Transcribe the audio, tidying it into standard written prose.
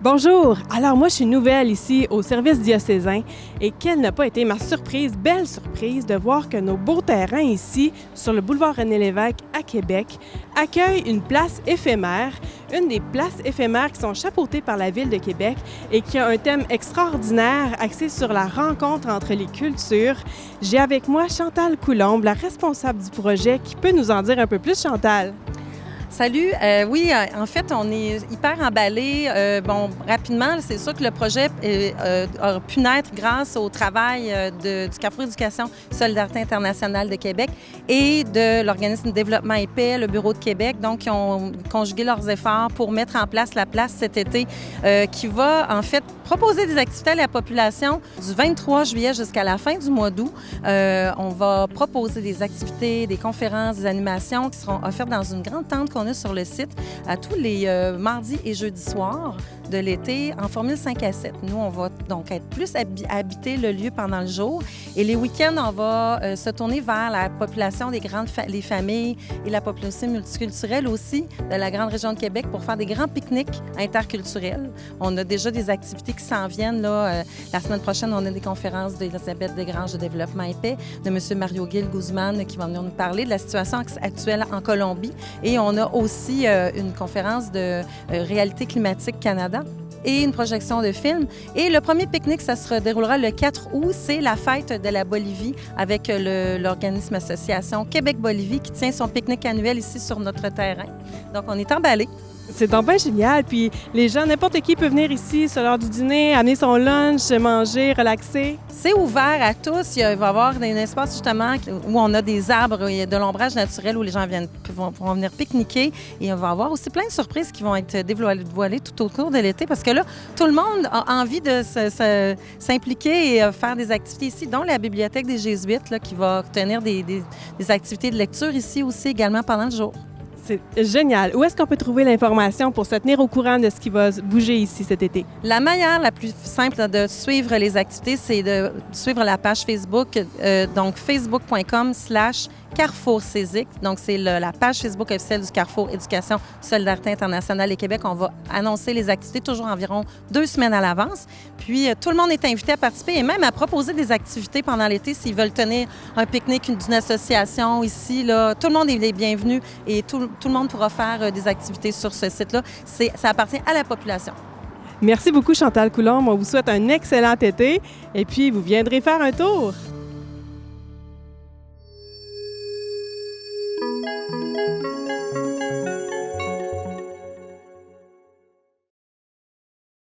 Bonjour! Alors moi, je suis nouvelle ici au service diocésain et quelle n'a pas été ma surprise, belle surprise, de voir que nos beaux terrains ici, sur le boulevard René-Lévesque à Québec, accueillent une place éphémère, une des places éphémères qui sont chapeautées par la Ville de Québec et qui a un thème extraordinaire axé sur la rencontre entre les cultures. J'ai avec moi Chantal Coulombe, la responsable du projet, qui peut nous en dire un peu plus, Chantal. Salut. Oui, en fait, on est hyper emballés. Rapidement, c'est sûr que le projet a pu naître grâce au travail du Carrefour Éducation Solidarité internationale de Québec et de l'organisme de développement et paix, le Bureau de Québec. Donc, ils ont conjugué leurs efforts pour mettre en place la place cet été qui va, en fait, proposer des activités à la population du 23 juillet jusqu'à la fin du mois d'août. On va proposer des activités, des conférences, des animations qui seront offertes dans une grande tente qu'on a sur le site à tous les mardis et jeudis soirs de l'été en formule 5 à 7. Nous, on va donc être plus habiter le lieu pendant le jour et les week-ends, on va se tourner vers la population des les familles et la population multiculturelle aussi de la grande région de Québec pour faire des grands pique-niques interculturels. On a déjà des activités qui s'en viennent. Là, la semaine prochaine, on a des conférences d'Elisabeth Desgranges de développement et paix, de M. Mario Gil Guzman qui va venir nous parler de la situation actuelle en Colombie. Et on a aussi une conférence de Réalité climatique Canada et une projection de film. Et le premier pique-nique, ça se déroulera le 4 août. C'est la fête de la Bolivie avec l'organisme association Québec-Bolivie qui tient son pique-nique annuel ici sur notre terrain. Donc, on est emballés. C'est donc bien génial. Puis les gens, n'importe qui peut venir ici sur l'heure du dîner, amener son lunch, manger, relaxer. C'est ouvert à tous. Il va y avoir un espace justement où on a des arbres, il y a de l'ombrage naturel où les gens vont venir pique-niquer. Et on va avoir aussi plein de surprises qui vont être dévoilées tout au cours de l'été parce que là, tout le monde a envie de s'impliquer et faire des activités ici, dont la Bibliothèque des Jésuites là, qui va tenir des activités de lecture ici aussi également pendant le jour. C'est génial. Où est-ce qu'on peut trouver l'information pour se tenir au courant de ce qui va bouger ici cet été? La manière la plus simple de suivre les activités, c'est de suivre la page Facebook, donc facebook.com/Carrefour CÉSIC. Donc, c'est la page Facebook officielle du Carrefour Éducation Solidarité internationale et Québec. On va annoncer les activités toujours environ 2 semaines à l'avance. Puis, tout le monde est invité à participer et même à proposer des activités pendant l'été s'ils veulent tenir un pique-nique d'une association ici. Là, tout le monde est bienvenu et tout le monde pourra faire des activités sur ce site-là. Ça appartient à la population. Merci beaucoup, Chantal Coulombe. On vous souhaite un excellent été et puis vous viendrez faire un tour.